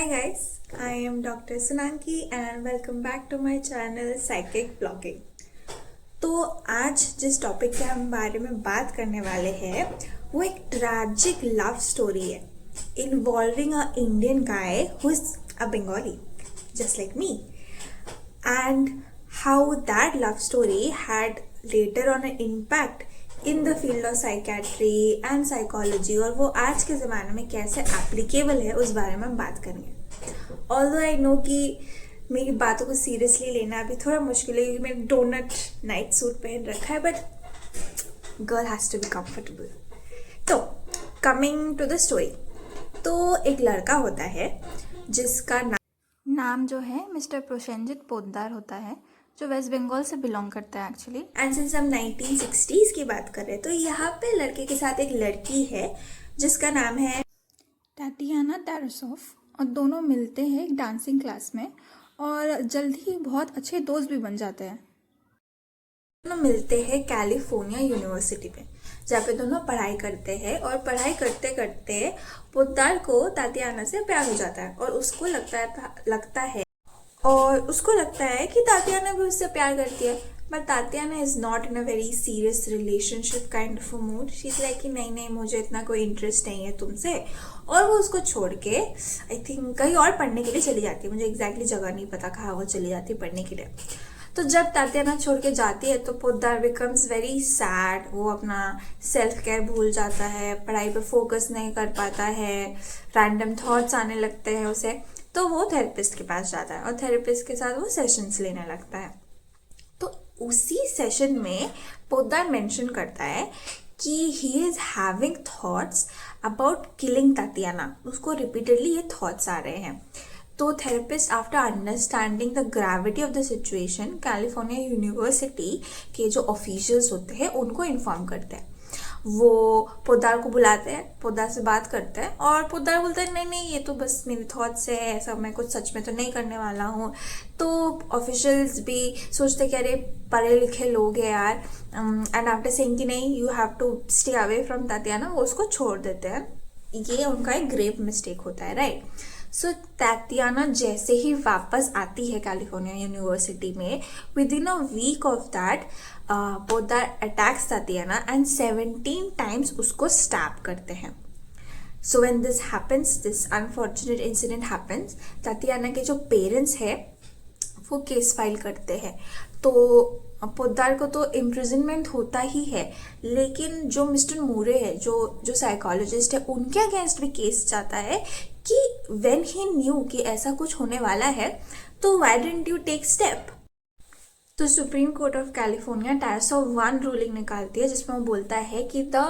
guys, I am Dr. Sunanki and welcome back to my channel Psychic Blogging. तो आज जिस topic के हम बारे में बात करने वाले हैं वो एक ट्रैजिक लव स्टोरी है involving a Indian guy who is a Bengali just like me and how that love story had later on an impact in the field of psychiatry and psychology और वो आज के ज़माने में कैसे एप्लीकेबल है उस बारे में हम बात करेंगे। ऑल्दो आई नो कि मेरी बातों को सीरियसली लेना अभी थोड़ा मुश्किल है क्योंकि मैंने डोनट नाइट सूट पहन रखा है, but girl has to be comfortable. तो कमिंग टू द स्टोरी, तो एक लड़का होता है जिसका नाम जो है मिस्टर प्रोसेनजित पोद्दार होता है, जो वेस्ट बंगाल से बिलोंग करता है एक्चुअली। एंड सिंस हम 1960s की बात कर रहे हैं तो यहाँ पे लड़के के साथ एक लड़की है जिसका नाम है टाटियाना तारसोव, और दोनों मिलते हैं एक डांसिंग क्लास में और जल्द ही बहुत अच्छे दोस्त भी बन जाते हैं। दोनों मिलते हैं कैलिफोर्निया यूनिवर्सिटी में जहाँ पे दोनों पढ़ाई करते हैं और पढ़ाई करते करते पोद्दार को तातियाना से प्यार हो जाता है और उसको लगता है कि तातियाना भी उससे प्यार करती है, but Tatiana is not in a very serious relationship kind of a mood. She is like कि नहीं मुझे इतना कोई इंटरेस्ट नहीं है तुमसे, और वो उसको छोड़ के आई थिंक कहीं और पढ़ने के लिए चली जाती है। मुझे एग्जैक्टली जगह नहीं पता कहाँ वो चली जाती है पढ़ने के लिए। तो जब तातियाना छोड़ के जाती है तो पोद्दार बिकम्स वेरी सैड। वो अपना सेल्फ केयर भूल जाता है, पढ़ाई पे फोकस नहीं कर पाता है, रैंडम थॉट्स आने लगते हैं उसे। तो वो थेरेपिस्ट के पास जाता है और थेरेपिस्ट के साथ वो सेशंस लेने लगता है। तो उसी सेशन में पोद्दार मेंशन करता है कि he is having thoughts about killing Tatiana. उसको रिपीटेडली ये थॉट्स आ रहे हैं। तो therapist after understanding the gravity of the situation California university के जो ऑफिशियल्स होते हैं उनको इन्फॉर्म करते हैं। वो पोद्दार को बुलाते हैं, पोद्दार से बात करते हैं और पोद्दार बोलता है नहीं ये तो बस मेरे थॉट्स है, ऐसा मैं कुछ सच में तो नहीं करने वाला हूँ। तो ऑफिशियल्स भी सोचते कि अरे पढ़े लिखे लोग हैं यार, एंड आफ्टर सेइंग कि नहीं you have to stay away from Tatiana, वो उसको छोड़ देते हैं। ये उनका एक ग्रेव मिस्टेक होता है, राइट। सो तातियाना जैसे ही वापस आती है कैलिफोर्निया यूनिवर्सिटी में, within a week of that Poddar attacks Tatiana and 17 times उसको स्टैप करते हैं। So when this happens, this unfortunate incident happens, Tatiana के जो पेरेंट्स हैं वो केस फाइल करते हैं। तो पोद्दार को तो इम्प्रिजनमेंट होता ही है, लेकिन जो मिस्टर मूरे है, जो साइकोलॉजिस्ट है, उनके अगेंस्ट भी केस जाता है कि व्हेन ही न्यू कि ऐसा कुछ होने वाला है तो why didn't you take step. तो Supreme Court of California Tarasoff 1 ruling निकालती है जिसमें वो बोलता है कि the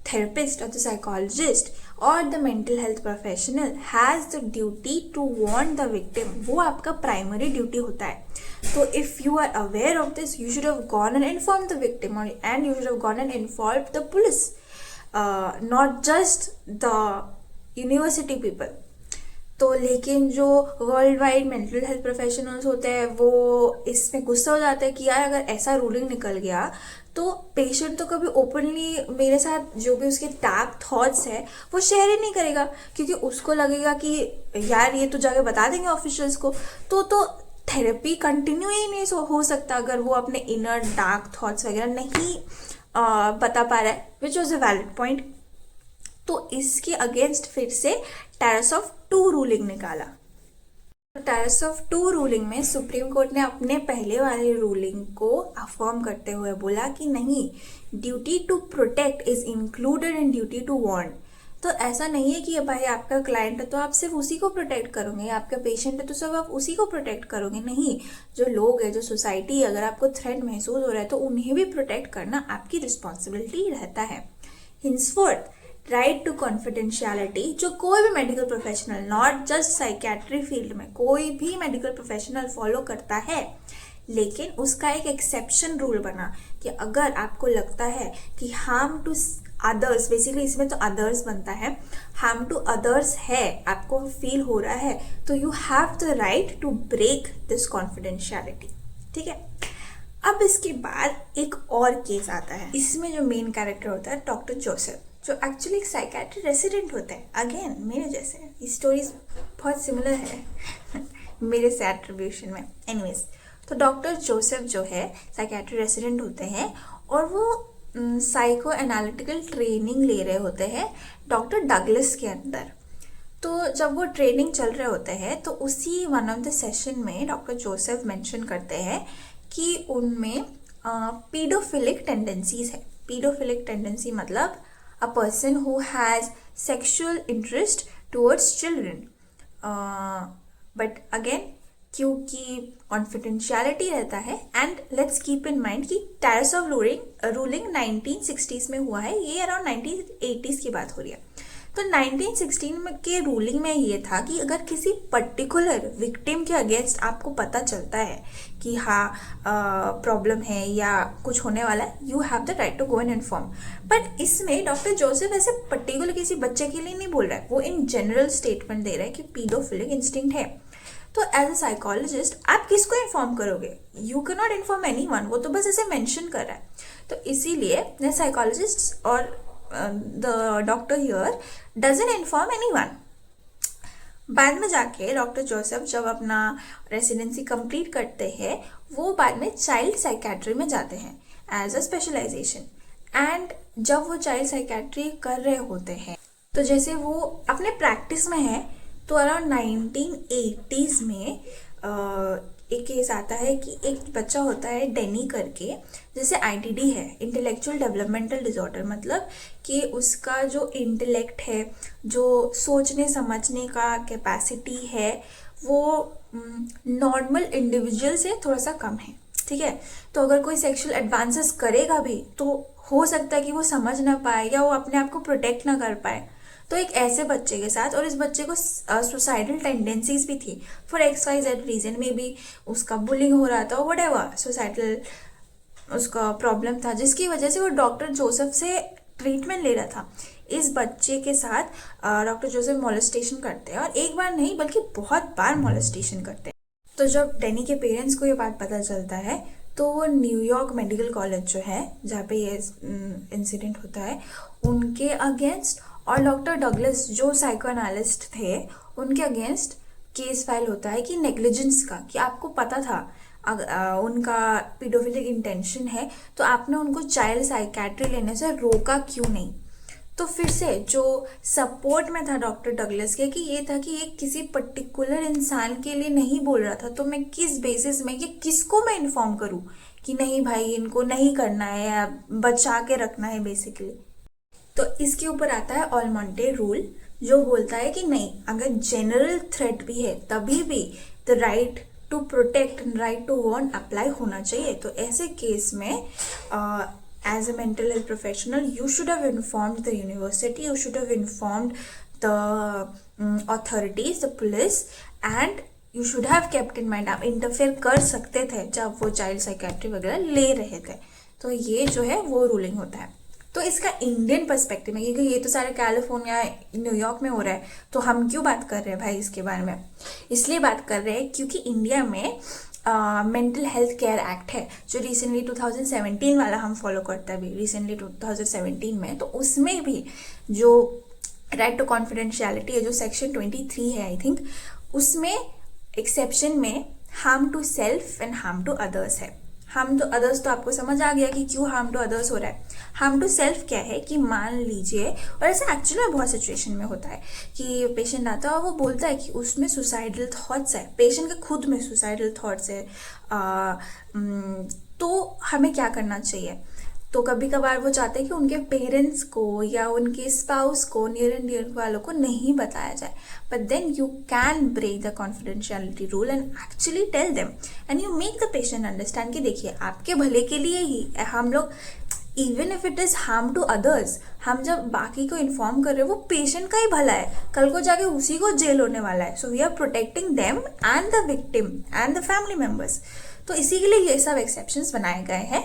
therapist or the psychologist or the mental health professional has the duty to warn the victim। वो आपका प्राइमरी ड्यूटी होता है। तो if you are aware of this, you should have gone and informed the victim and you should have gone and informed the police, not just the university people। तो लेकिन जो world wide mental health professionals होते हैं वो इसमें गुस्सा हो जाता है कि यार अगर ऐसा रूलिंग निकल गया तो पेशेंट तो कभी ओपनली मेरे साथ जो भी उसके डार्क थॉट्स है वो शेयर ही नहीं करेगा, क्योंकि उसको लगेगा कि यार ये तो जाके बता देंगे ऑफिशियल्स को। तो थेरेपी कंटिन्यू ही नहीं हो सकता अगर वो अपने इनर डार्क थॉट्स वगैरह नहीं बता पा रहा है, which was a valid point. तो इसके अगेंस्ट फिर से टायरसोव 2 रूलिंग निकाला। टायरसोव 2 रूलिंग में सुप्रीम कोर्ट ने अपने पहले वाले रूलिंग को अफर्म करते हुए बोला कि नहीं, duty to protect is included in duty to warn. तो ऐसा नहीं है कि भाई आपका क्लाइंट है तो आप सिर्फ उसी को प्रोटेक्ट करोगे, आपका पेशेंट है तो सब आप उसी को प्रोटेक्ट करोगे। नहीं, जो लोग हैं, जो सोसाइटी, अगर आपको थ्रेट महसूस हो रहा है तो उन्हें भी प्रोटेक्ट करना आपकी रिस्पॉन्सिबिलिटी रहता है। हिंसफोर्थ राइट टू कॉन्फिडेंशियलिटी, जो कोई भी medical professional, not just psychiatry field में, कोई भी मेडिकल प्रोफेशनल फॉलो करता है, लेकिन उसका एक एक्सेप्शन रूल बना कि अगर आपको लगता है कि हार्म टू अदर्स, बेसिकली इसमें तो अदर्स बनता है, हार्म टू अदर्स है, आपको फील हो रहा है, तो you have the right to break this confidentiality. ठीक है। अब इसके बाद एक और केस आता है। इसमें जो मेन कैरेक्टर होता है डॉक्टर जोसेफ। जो एक्चुअली एक साइकेट्री रेसिडेंट होता है, अगेन मेरे जैसे, ये स्टोरीज बहुत सिमिलर है मेरे से एट्रीब्यूशन में। एनीवेज, तो डॉक्टर जोसेफ जो है साइकेट्री रेसिडेंट होते हैं और वो साइको एनालिटिकल ट्रेनिंग ले रहे होते हैं डॉक्टर डगलस के अंदर। तो जब वो ट्रेनिंग चल रहे होते हैं तो उसी वन ऑफ द सेशन में डॉक्टर जोसेफ मेंशन करते हैं कि उनमें पीडोफिलिक टेंडेंसीज है। पीडोफिलिक टेंडेंसी मतलब a person who has sexual interest towards children. But again क्योंकि कॉन्फिडेंशियलिटी रहता है, and let's keep in mind कि टेरिस ऑफ रूलिंग 1960s में हुआ है, ये अराउंड 1980s की बात हो रही है। तो 1916 में के रूलिंग में ये था कि अगर किसी पर्टिकुलर विक्टिम के अगेंस्ट आपको पता चलता है कि हाँ प्रॉब्लम है या कुछ होने वाला है, you have the right to go and inform. But इसमें डॉक्टर जोसेफ ऐसे पर्टिकुलर किसी बच्चे के लिए नहीं बोल रहा है, वो इन जनरल स्टेटमेंट दे रहा है कि पीडोफिलिक इंस्टिंक्ट है। तो एज अ साइकोलॉजिस्ट आप किसको इन्फॉर्म करोगे? You can not inform anyone, वो तो बस ऐसे मेंशन कर रहा है। तो इसीलिए साइकोलॉजिस्ट और the doctor here doesn't inform anyone. बाद में जाके डॉक्टर जोसेफ जब अपना रेसिडेंसी कंप्लीट करते हैं, वो बाद में चाइल्ड साइकेट्री में जाते हैं एज अ स्पेशलाइजेशन। एंड जब वो चाइल्ड साइकेट्री कर रहे होते हैं, तो जैसे वो अपने प्रैक्टिस में है, तो अराउंड 1980s में एक केस आता है कि एक बच्चा होता है डेनी करके, जैसे IDD है, इंटेलेक्चुअल डेवलपमेंटल डिसऑर्डर, मतलब कि उसका जो इंटेलेक्ट है, जो सोचने समझने का कैपेसिटी है, वो नॉर्मल इंडिविजुअल से थोड़ा सा कम है। ठीक है, तो अगर कोई सेक्सुअल एडवांसेस करेगा भी तो हो सकता है कि वो समझ ना पाए या वो अपने आप को प्रोटेक्ट ना कर पाए। तो एक ऐसे बच्चे के साथ, और इस बच्चे को सुसाइडल टेंडेंसीज भी थी फॉर XYZ रीजन, में भी उसका बुलिंग हो रहा था, व्हाटएवर सुसाइडल उसका प्रॉब्लम था, जिसकी वजह से वो डॉक्टर जोसेफ से ट्रीटमेंट ले रहा था। इस बच्चे के साथ डॉक्टर जोसेफ मोलेस्टेशन करते हैं, और एक बार नहीं बल्कि बहुत बार मोलेस्टेशन करते हैं। तो जब डेनी के पेरेंट्स को ये बात पता चलता है, तो वो न्यूयॉर्क मेडिकल कॉलेज जो है जहाँ पे ये इंसिडेंट होता है, उनके अगेंस्ट और डॉक्टर डगलस जो साइको एनालिस्ट थे उनके अगेंस्ट केस फाइल होता है कि नेग्लिजेंस का, कि आपको पता था उनका पीडोफिलिक इंटेंशन है, तो आपने उनको चाइल्ड साइकेट्री लेने से रोका क्यों नहीं। तो फिर से जो सपोर्ट में था डॉक्टर डगलस के, कि ये था कि ये किसी पर्टिकुलर इंसान के लिए नहीं बोल रहा था, तो मैं किस बेसिस में, कि किसको मैं इन्फॉर्म करूँ कि नहीं भाई इनको नहीं करना है या बचा के रखना है बेसिकली। तो इसके ऊपर आता है ऑलमोंटे रूल, जो बोलता है कि नहीं, अगर जनरल थ्रेट भी है तभी भी the right to protect and right to warn apply होना चाहिए। तो ऐसे केस में as a mental health professional you should have informed the university, you should have informed the authorities, the police, and you should have kept in mind. आप interfere कर सकते थे जब वो चाइल्ड साइकेट्री वगैरह ले रहे थे। तो ये जो है वो रूलिंग होता है। तो इसका इंडियन पर्सपेक्टिव में, क्योंकि ये तो सारे कैलिफोर्निया न्यूयॉर्क में हो रहा है, तो हम क्यों बात कर रहे हैं भाई इसके बारे में? इसलिए बात कर रहे हैं क्योंकि इंडिया में मेंटल हेल्थ केयर एक्ट है, जो रिसेंटली 2017 वाला हम फॉलो करते हैं अभी, रिसेंटली 2017 में। तो उसमें भी जो राइट टू कॉन्फिडेंशियलिटी है, जो सेक्शन 23 है आई थिंक, उसमें एक्सेप्शन में harm to self and harm to others है। हार्म टू अदर्स तो आपको समझ आ गया कि क्यों हार्म टू अदर्स हो रहा है। हार्म टू सेल्फ क्या है कि मान लीजिए, और ऐसा एक्चुअली में बहुत सिचुएशन में होता है कि पेशेंट आता है और वो बोलता है कि उसमें सुसाइडल थॉट्स है, पेशेंट के खुद में सुसाइडल थॉट्स है, तो हमें क्या करना चाहिए? तो कभी कभार वो चाहते हैं कि उनके पेरेंट्स को या उनके स्पाउस को, नियर एंड डियर वालों को नहीं बताया जाए, but then you can break the confidentiality rule and actually tell them, and you make the patient understand कि देखिए आपके भले के लिए ही हम लोग, even if it is harm to others, हम जब बाकी को इन्फॉर्म कर रहे हैं वो पेशेंट का ही भला है, कल को जाके उसी को जेल होने वाला है। So we are protecting them and the victim and the family members. तो इसी के लिए ये सब एक्सेप्शंस बनाए गए हैं।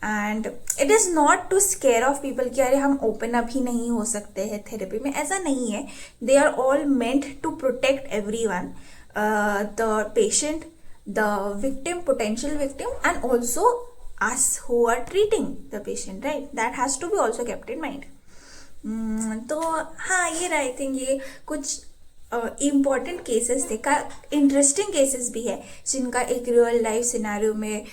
And it is not to scare of people कि अरे हम ओपन अप ही नहीं हो सकते हैं थेरेपी में, ऐसा नहीं है। They are all meant to protect everyone, the patient, the victim, potential victim, and also us who are treating the patient, right? That has to be also kept in mind. तो हाँ, ये I think ये कुछ important cases थे, का interesting cases भी है जिनका एक रियल लाइफ सिनारियो में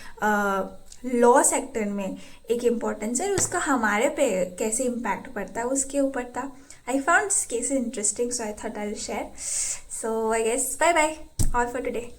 लॉ सेक्टर में एक इम्पोर्टेंस है, उसका हमारे पे कैसे इम्पैक्ट पड़ता है उसके ऊपर था. I found this case interesting, so I thought I will share. So I guess bye bye all for today.